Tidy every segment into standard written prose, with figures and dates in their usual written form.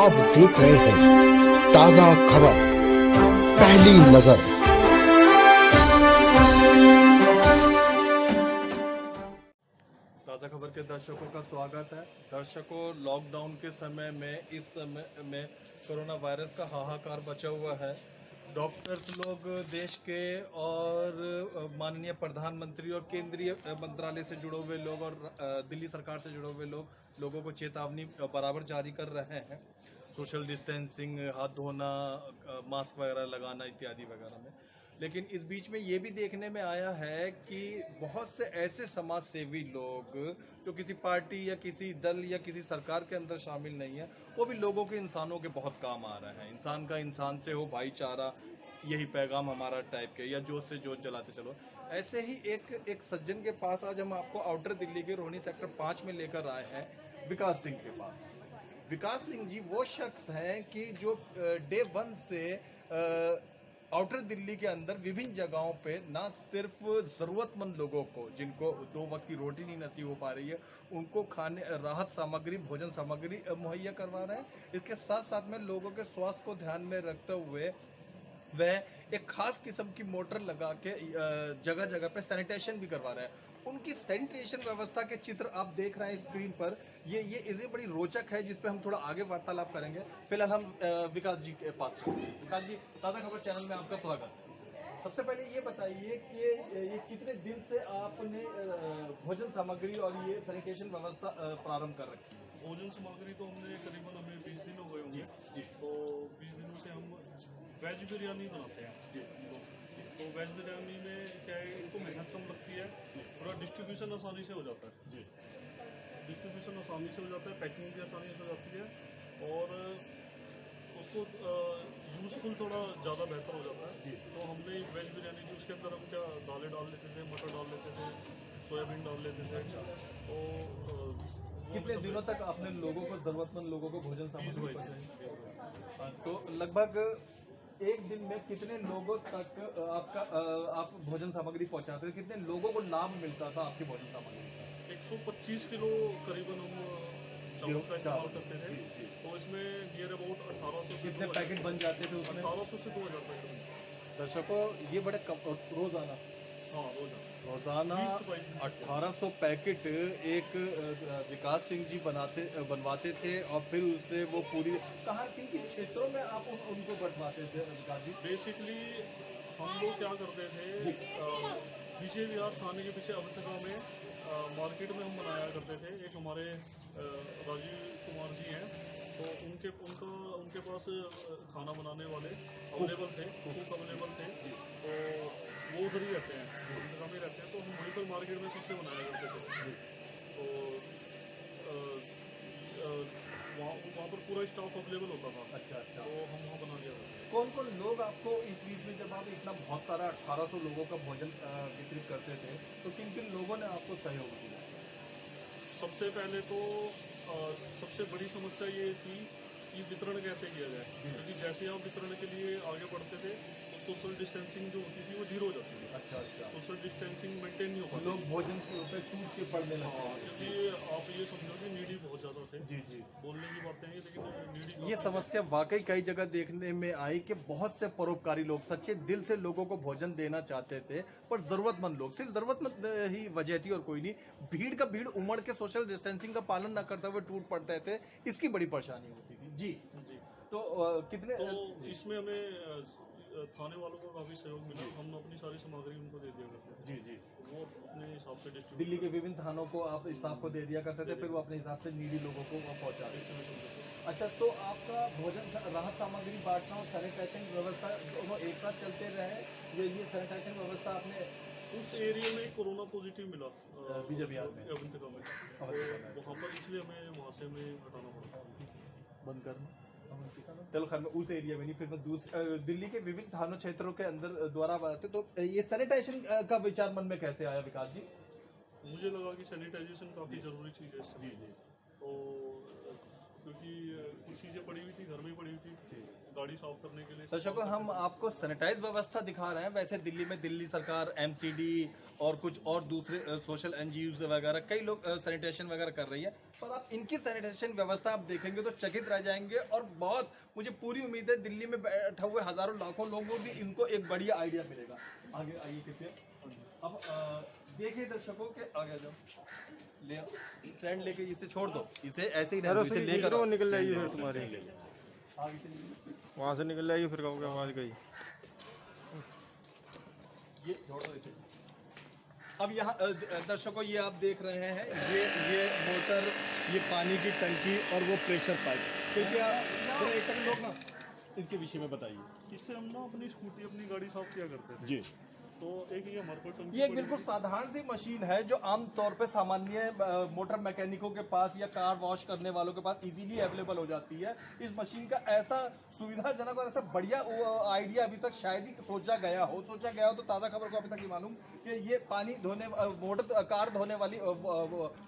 आप देख रहे हैं ताजा खबर पहली नजर। ताज़ा खबर के दर्शकों का स्वागत है। दर्शकों, लॉकडाउन के समय में इस समय में कोरोना वायरस का हाहाकार बचा हुआ है। डॉक्टर्स लोग देश के और माननीय प्रधानमंत्री और केंद्रीय मंत्रालय से जुड़े हुए लोग और दिल्ली सरकार से जुड़े हुए लोगों को चेतावनी बराबर जारी कर रहे हैं। सोशल डिस्टेंसिंग, हाथ धोना, मास्क वगैरह लगाना इत्यादि वगैरह में। लेकिन इस बीच में ये भी देखने में आया है कि बहुत से ऐसे समाज सेवी लोग जो किसी पार्टी या किसी दल या किसी सरकार के अंदर शामिल नहीं है, वो भी लोगों के, इंसानों के बहुत काम आ रहे हैं। इंसान का इंसान से हो भाईचारा, यही पैगाम हमारा टाइप के, या जोत से जोत जलाते चलो। ऐसे ही एक सज्जन के पास आज हम आपको आउटर दिल्ली के रोहिणी सेक्टर 5 में लेकर आए हैं, विकास सिंह के पास। विकास सिंह जी वो शख्स हैं कि जो डे 1 से आउटर दिल्ली के अंदर विभिन्न जगहों पे ना सिर्फ जरूरतमंद लोगों को, जिनको 2 वक्त की रोटी नहीं नसीब हो पा रही है, उनको खाने, राहत सामग्री, भोजन सामग्री मुहैया करवा रहे हैं। इसके साथ साथ में लोगों के स्वास्थ्य को ध्यान में रखते हुए वह एक खास किस्म की मोटर लगा के जगह जगह पे सैनिटेशन भी करवा रहे हैं। उनकी सैनिटेशन व्यवस्था के चित्र आप देख रहे हैं स्क्रीन पर। ये इसे बड़ी रोचक है, जिस पे हम थोड़ा आगे वार्तालाप करेंगे। फिलहाल हम विकास जी के पास चलते हैं। विकास जी, ताज़ा खबर चैनल में आपका स्वागत है। सबसे पहले ये बताइए कि ये कितने दिन से आपने भोजन सामग्री और ये सैनिटेशन व्यवस्था प्रारंभ कर रखी है? भोजन सामग्री तो हमने करीबन हमें 20 दिन हो गए होंगे। जी। तो 20 दिनों से हम वेज बिरयानी बनाते हैं। तो वेज बिरयानी में क्या है, इनको मेहनत कम लगती है, थोड़ा डिस्ट्रीब्यूशन आसानी से हो जाता है। जी। डिस्ट्रीब्यूशन आसानी से हो जाता है, पैकिंग भी आसानी से हो जाती है, और उसको यूज़फुल थोड़ा ज़्यादा बेहतर हो जाता है। तो हमने वेज बिरयानी की, उसके अंदर हम क्या दालें डाल लेते थे, मटर डाल लेते थे, सोयाबीन डाल लेते थे। तो कितने दिनों तक आपने लोगों को, जरूरतमंद लोगों को भोजन सामग्री पहुंचाई? तो लगभग एक दिन में कितने लोगों तक आप भोजन सामग्री पहुंचाते थे? कितने लोगों को लाभ मिलता था आपकी भोजन सामग्री का? 125 किलो करीबन हम चावल का इस्तेमाल करते थे। तो इसमें नियर अबाउट 1800 से कितने पैकेट बन जाते थे उसमें? 1800 से 2000 पैकेट। दर्शकों, ये बड़े रोजाना हाँ, रोजाना 1800 पैकेट एक विकास सिंह जी बनवाते थे, और फिर उससे वो पूरी, कहाँ किन किन क्षेत्रों में आप उनको बंटवाते थे विकास जी? बेसिकली हम लोग क्या करते थे, विजय विहार थाने के पीछे अवंतिका में मार्केट में हम बनाया करते थे। एक हमारे राजीव कुमार जी हैं, तो उनके पास खाना बनाने वाले अवेलेबल थे, कुक अवेलेबल थे। तो वो उधर ही रहते हैं, अवंतिका में रहते हैं। तो हम वहीं पर मार्केट में पीछे बनाया करते थे। तो वहाँ पर पूरा स्टॉक अवेलेबल होता था। अच्छा। तो हम वहाँ बना दिया करते थे। कौन कौन लोग आपको इस बीच में, जब आप इतना बहुत सारा 1800 लोगों का भोजन वितरित करते थे, तो किन किन लोगों ने आपको सहयोग दिया? सबसे पहले तो सबसे बड़ी समस्या ये थी कि वितरण कैसे किया जाए, क्योंकि जैसे आप वितरण के लिए आगे बढ़ते थे तो सोशल डिस्टेंसिंग जो होती थी वो जीरो हो जाती थी। अच्छा। सोशल डिस्टेंसिंग मेंटेन नहीं हो पाती। लोग भोजन के ऊपर टूट के पड़ने लगे। हाँ, क्योंकि आप ये समझो कि नीडी बहुत ज़्यादा थे। जी। बोलने की बातें हैं, लेकिन नीडी ये समस्या वाकई कई जगह देखने में आई कि बहुत से परोपकारी लोग सच्चे दिल से लोगों को भोजन देना चाहते थे, पर जरूरतमंद लोग, सिर्फ जरूरतमंद ही वजह थी और कोई नहीं, भीड़ का भीड़ उमड़ के सोशल डिस्टेंसिंग का पालन न करते हुए टूट पड़ते थे। इसकी बड़ी परेशानी होती थी। जी। तो कितने, तो इसमें हमें थाने वालों का काफ़ी सहयोग मिला। हम अपनी सारी सामग्री उनको दे दिया करते थे। जी। वो अपने हिसाब से डिस्ट्रीब्यूट, दिल्ली के विभिन्न थानों को आप स्टाफ को दे दिया करते थे, फिर वो अपने हिसाब से नीडी लोगों को वहाँ पहुँचा देते थे। अच्छा, तो आपका भोजन, राहत सामग्री बांटना और सैनिटाइजेशन व्यवस्था दोनों एक साथ चलते रहे? ये सैनिटाइजेशन व्यवस्था आपने उस एरिया में कोरोना पॉजिटिव मिला विजय विहार में, अवंतिका में, वहाँ पर, इसलिए हमें वहाँ से हमें हटाना पड़ा। बंद करना। चलो खैर, मैं उस एरिया में नहीं, फिर मैं दिल्ली के विभिन्न थानों क्षेत्रों के अंदर द्वारा बनाते। तो ये सैनिटाइजेशन का विचार मन में कैसे आया विकास जी? मुझे लगा कि सैनिटाइजेशन काफ़ी ज़रूरी चीज़ है इस समय। तो क्योंकि कुछ चीज़ें पड़ी हुई थी, घर में पड़ी हुई थी, गाड़ी साफ करने के लिए। दर्शकों, हम आपको सैनिटाइज व्यवस्था दिखा रहे हैं। वैसे दिल्ली में दिल्ली सरकार, एमसीडी और कुछ और दूसरे सोशल एनजीओ वगैरह कई लोग सैनिटेशन वगैरह कर रही है, पर आप इनकी सैनिटेशन व्यवस्था आप देखेंगे तो चकित रह जाएंगे। और बहुत मुझे पूरी उम्मीद है दिल्ली में बैठे हुए हजारों लाखों लोगों को भी इनको एक बढ़िया आइडिया मिलेगा। आगे आइए किसे अब देखिए दर्शकों के आगे जाओ, ले स्टैंड लेके इसे छोड़ दो, इसे ऐसे ही रहने दो, इसे लेकर आओ। निकल जाइए फिर तुम्हारी आगे चलिए, वहाँ से निकल जाइए, फिर कहोगे आवाज गई। ये छोड़ दो इसे। अब यहाँ दर्शकों ये आप देख रहे हैं, ये मोटर, ये पानी की टंकी और वो प्रेशर पाइप। तो क्या थोड़ा एक सेकंड लोग ना इसके विषय में बताइए। इससे हम ना अपनी स्कूटी, अपनी गाड़ी साफ किया करते थे। जी, तो एक ये हमारे पास टंकी ये एक पड़ी बिल्कुल थी। साधारण सी मशीन है जो आम तौर पे सामान्य मोटर मैकेनिकों के पास या कार वॉश करने वालों के पास इजीली अवेलेबल हो जाती है। इस मशीन का ऐसा सुविधाजनक और ऐसा बढ़िया आइडिया अभी तक शायद ही सोचा गया हो तो ताज़ा खबर को अभी तक नहीं मालूम कि ये पानी धोने कार धोने वाली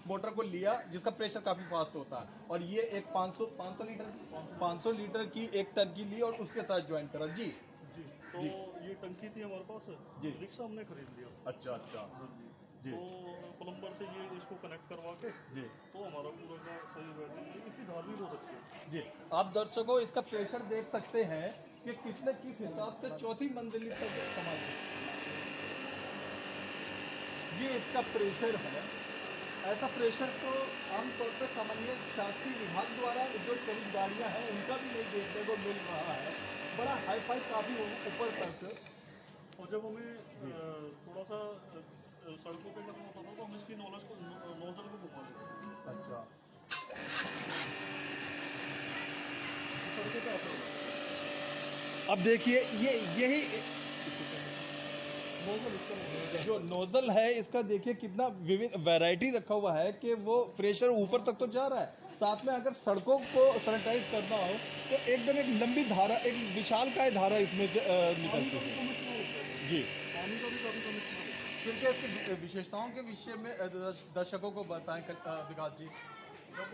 मोटर को लिया जिसका प्रेशर काफ़ी फास्ट होता है, और ये एक 500 लीटर की एक टंकी ली और उसके साथ ज्वाइन करा। जी जी, तो ये टंकी थी हमारे पास। जी। रिक्शा हमने खरीद लिया। अच्छा जी। तो प्लम्बर से ये इसको कनेक्ट करवा के जी तो हमारा पूरा का सही बैठे। इसकी धार भी बहुत अच्छी है। जी, आप दर्शकों इसका प्रेशर देख सकते हैं कि किस हिसाब से चौथी मंजिल तक कमा है। ये इसका प्रेशर है। ऐसा प्रेशर तो आमतौर पर सामान्य शासकीय विभाग द्वारा जो चलित गाड़ियां हैं उनका भी नहीं देखने को मिल रहा है। बड़ा हाई फाई, काफी ऊपर तक। और जब हमें थोड़ा सा सड़कों पे करना होता था तो हम इसकी नोजल को घुमा देते थे। अच्छा, सड़कों पे आता था। अब देखिए यही जो नोजल है इसका देखिए कितना विविध वैरायटी रखा हुआ है कि वो प्रेशर ऊपर तक तो जा रहा है, साथ में अगर सड़कों को सैनिटाइज करना हो तो एकदम एक लंबी धारा, एक विशालकाय धारा इसमें निकलती है। जी, पानी का भी काफी कम इस्तेमाल होता है। क्योंकि इसकी विशेषताओं के विषय में दर्शकों को बताएं विकास जी। जब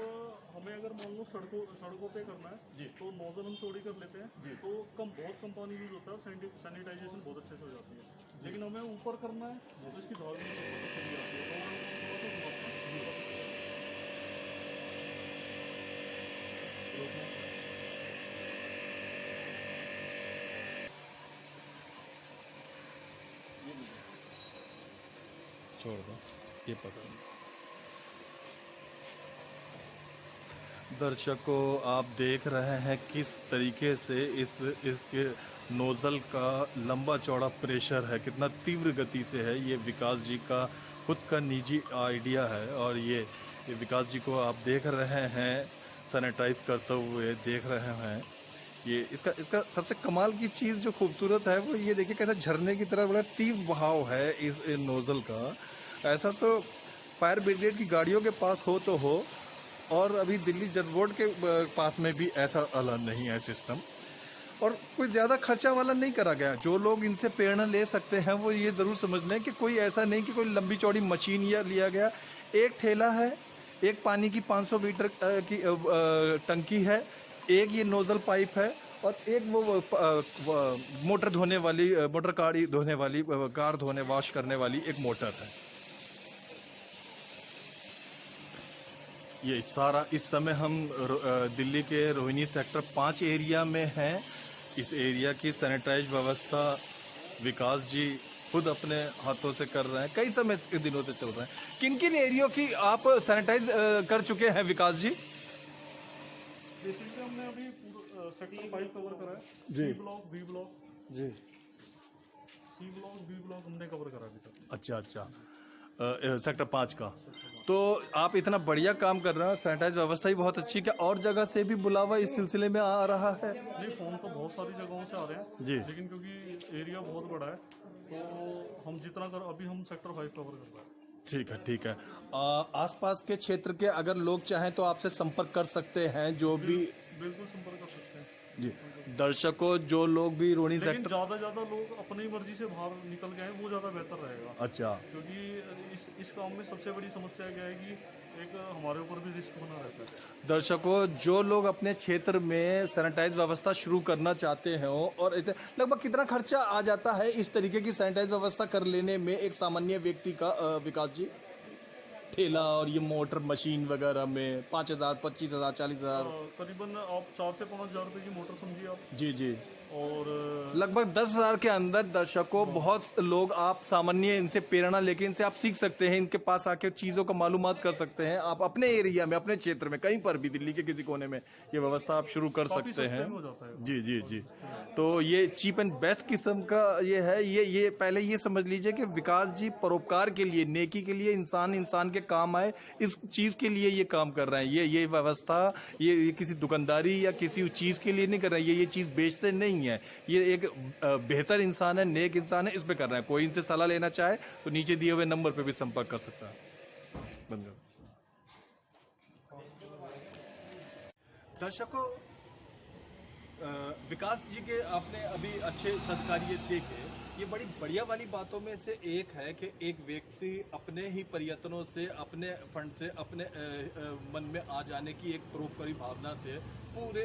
हमें अगर मान लो सड़कों पे करना है जी। तो नोजल हम चौड़ी कर लेते हैं जी। तो बहुत कम पानी यूज होता है और सैनिटाइजेशन बहुत अच्छे से हो जाती है। लेकिन हमें ऊपर करना है तो इसकी धार भी चली जाती है। छोड़ दो, ये पता नहीं। दर्शकों, आप देख रहे हैं किस तरीके से इसके नोजल का लंबा चौड़ा प्रेशर है, कितना तीव्र गति से है। ये विकास जी का खुद का निजी आइडिया है और ये विकास जी को आप देख रहे हैं सैनिटाइज करते हुए देख रहे हैं। ये इसका सबसे कमाल की चीज़ जो खूबसूरत है वो ये देखिए कैसा झरने की तरह बड़ा तीव्र बहाव है इस नोजल का। ऐसा तो फायर ब्रिगेड की गाड़ियों के पास हो तो हो, और अभी दिल्ली जल बोर्ड के पास में भी ऐसा अलग नहीं है सिस्टम, और कोई ज़्यादा खर्चा वाला नहीं करा गया। जो लोग इनसे प्रेरणा ले सकते हैं वो ये ज़रूर समझ लें कि कोई ऐसा नहीं कि कोई लंबी चौड़ी मशीन या लिया गया। एक ठेला है, एक पानी की 500 लीटर की टंकी है, एक ये नोजल पाइप है, और एक वो मोटर धोने वाली, मोटर गाड़ी धोने वाली, कार धोने वॉश करने वाली एक मोटर है। ये सारा इस समय हम दिल्ली के रोहिणी सेक्टर 5 एरिया में हैं। इस एरिया की सैनिटाइज व्यवस्था विकास जी खुद अपने हाथों से कर रहे हैं, कई समय के दिनों से चल रहे हैं। किन किन एरियो की आप सैनिटाइज कर चुके हैं विकास जी? बेसिकली हमने अभी सेक्टर 5 कवर करा है। जी। सी ब्लॉक, बी ब्लॉक, जी, सी ब्लॉक, बी ब्लॉक हमने कवर करा अभी तक। अच्छा, सेक्टर 5 का। तो आप इतना बढ़िया काम कर रहे हैं, सैनिटाइज व्यवस्था ही बहुत अच्छी। क्या और जगह से भी बुलावा इस सिलसिले में आ रहा है? नहीं, फोन तो बहुत सारी जगहों से आ रहे हैं जी। लेकिन क्योंकि एरिया बहुत बड़ा है तो हम जितना कर अभी हम सेक्टर 5 कवर कर रहे हैं। ठीक है। आसपास के क्षेत्र के अगर लोग चाहें तो आपसे संपर्क कर सकते हैं, जो भी। बिल्कुल संपर्क कर सकते हैं। जी दर्शकों, जो लोग भी रोहिणी लेकिन सेक्टर, ज़्यादा लोग अपनी मर्जी से बाहर निकल गए हैं, वो ज़्यादा बेहतर रहेगा। अच्छा क्योंकि इस काम में सबसे बड़ी समस्या क्या है कि एक हमारे ऊपर भी रिस्क बना रहता है। दर्शकों, जो लोग अपने क्षेत्र में सैनिटाइज व्यवस्था शुरू करना चाहते हैं और लगभग कितना खर्चा आ जाता है इस तरीके की सैनिटाइज व्यवस्था कर लेने में एक सामान्य व्यक्ति का, विकास जी? ठेला और ये मोटर मशीन वगैरह में 5,000, 25,000, 40,000? करीबन आप 4 से 5 हज़ार रुपये की मोटर समझिए आप। जी जी। और लगभग 10,000 के अंदर दर्शकों बहुत लोग, आप सामान्य इनसे प्रेरणा लेके इनसे आप सीख सकते हैं, इनके पास आके चीज़ों का मालूमात कर सकते हैं। आप अपने एरिया में, अपने क्षेत्र में, कहीं पर भी दिल्ली के किसी कोने में ये व्यवस्था आप शुरू कर काफी सकते सस्ते हैं। में हो जाता है। जी जी जी। तो ये चीप एंड बेस्ट किस्म का ये है। ये पहले ये समझ लीजिए कि विकास जी परोपकार के लिए, नेकी के लिए, इंसान के काम आए, इस चीज़ के लिए ये काम कर रहे हैं। ये व्यवस्था ये किसी दुकानदारी या किसी चीज़ के लिए नहीं कर रहे हैं। ये चीज़ बेचते नहीं है। ये एक बेहतर इंसान है, नेक इंसान है, इस पे कर रहे हैं। कोई इनसे सलाह लेना चाहे तो नीचे दिए हुए नंबर पे भी संपर्क कर सकता है। बंद करो। दर्शकों, विकास जी के आपने अभी अच्छे सत्कार्य देखे। ये बड़ी बढ़िया वाली बातों में से एक है कि एक व्यक्ति अपने ही प्रयत्नों से, अपने फंड से, अपने मन में आ जाने की एक परोपकारी भावना से पूरे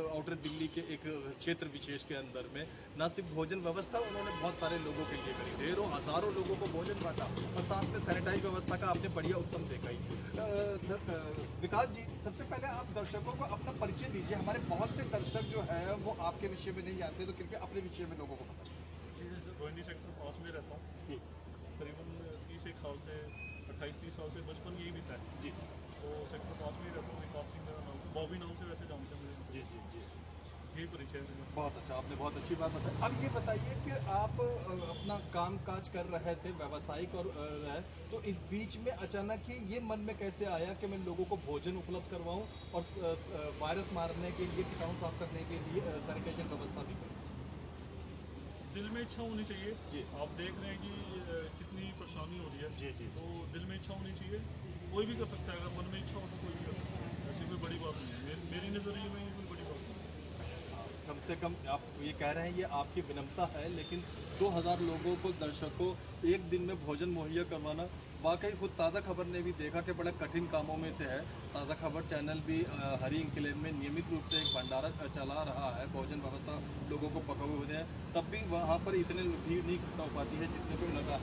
आउटर दिल्ली के एक क्षेत्र विशेष के अंदर में न सिर्फ भोजन व्यवस्था उन्होंने बहुत सारे लोगों के लिए करी, ढेरों हजारों लोगों को भोजन बांटा और साथ में सैनिटाइज व्यवस्था का आपने बढ़िया उत्तम देखा ही। विकास जी, सबसे पहले आप दर्शकों को अपना परिचय दीजिए। हमारे बहुत से दर्शक जो है वो आपके विषय में नहीं जानते, तो कृपया अपने विषय में लोगों को बता दीजिए। रोहिणी सेक्टर 5 में रहता हूँ जी। करीबन 30 साल से 28-30 साल से बचपन यही बीता है जी। तो सेक्टर 5 में ही रहता हूँ। विकास सिंह मेरा नाम, बॉबी नाम से वैसे जानते हैं मुझे। जी जी जी, यही परिचय है मेरा। बहुत अच्छा, आपने बहुत अच्छी बात बताई। अब ये बताइए कि आप अपना काम काज कर रहे थे, व्यावसायिक और तो इस बीच में अचानक ही ये मन में कैसे आया कि मैं लोगों को भोजन उपलब्ध करवाऊं और वायरस मारने के लिए, कीटाणु साफ करने के लिए सैनिटाइजेशन व्यवस्था भी करूं? दिल में इच्छा होनी चाहिए जी। आप देख रहे हैं कि कितनी परेशानी हो रही है जी जी। तो दिल में इच्छा होनी चाहिए। कोई भी कर सकता है, अगर मन में इच्छा हो तो कोई भी कर सकता है। ऐसी कोई बड़ी बात नहीं है। मेरी नज़रिए में ये कोई बड़ी बात नहीं है। कम से कम आप ये कह रहे हैं, ये आपकी विनम्रता है, लेकिन 2,000 लोगों को, दर्शकों एक दिन में भोजन मुहैया करवाना वाकई खुद ताज़ा खबर ने भी देखा कि बड़ा कठिन कामों में से है। ताज़ा खबर चैनल भी हरी इंकलेव में नियमित रूप से एक भंडारा चला रहा है, भोजन व्यवस्था लोगों को पकाए हुए हैं, तब भी वहाँ पर इतने भीड़ नहीं इकट्ठा हो पाती है जितने को लगा।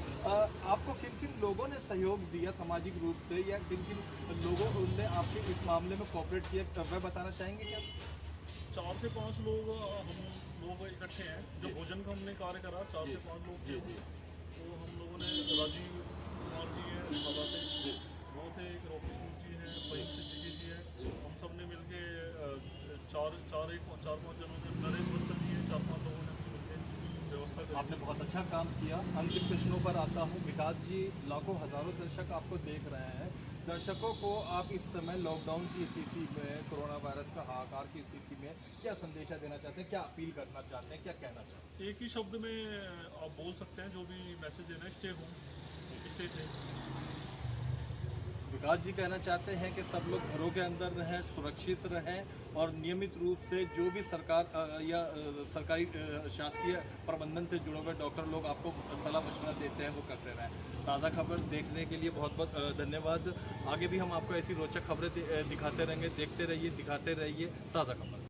आपको किन किन लोगों ने सहयोग दिया सामाजिक रूप से, या किन किन लोगों ने आपके इस मामले में कोऑपरेट किया, वह बताना चाहेंगे क्या? 4 से 5 लोग हम लोग इकट्ठे हैं जो भोजन का हमने कार्य करा। 4 से 5 लोग जी जी। तो हम लोगों ने, राजीव कुमार जी हैं हवा से, वो थे, एक रॉकी सूद जी हैं, फहीम सिद्दीकी जी हैं, हम सब ने मिल के 4-5 जनों ने, नरेश बंसल जी हैं, 4-5 लोगों ने मिलकर व्यवस्था करी। आपने बहुत अच्छा काम किया। अंतिम प्रश्नों पर आता हूँ। विकास जी, लाखों हजारों दर्शक आपको देख रहे हैं। दर्शकों को आप इस समय लॉकडाउन की स्थिति में, कोरोना वायरस का हाहाकार की स्थिति में क्या संदेशा देना चाहते हैं, क्या अपील करना चाहते हैं, क्या कहना चाहते हैं? एक ही शब्द में आप बोल सकते हैं, जो भी मैसेज देना है, स्टे होम, स्टे सेफ। विकास जी कहना चाहते हैं कि सब लोग घरों के अंदर रहें, सुरक्षित रहें और नियमित रूप से जो भी सरकार या सरकारी शासकीय प्रबंधन से जुड़े हुए डॉक्टर लोग आपको सलाह मशवरा देते हैं वो करते रहें। ताज़ा खबर देखने के लिए बहुत बहुत धन्यवाद। आगे भी हम आपको ऐसी रोचक खबरें दिखाते रहेंगे। देखते रहिए, दिखाते रहिए ताज़ा खबर।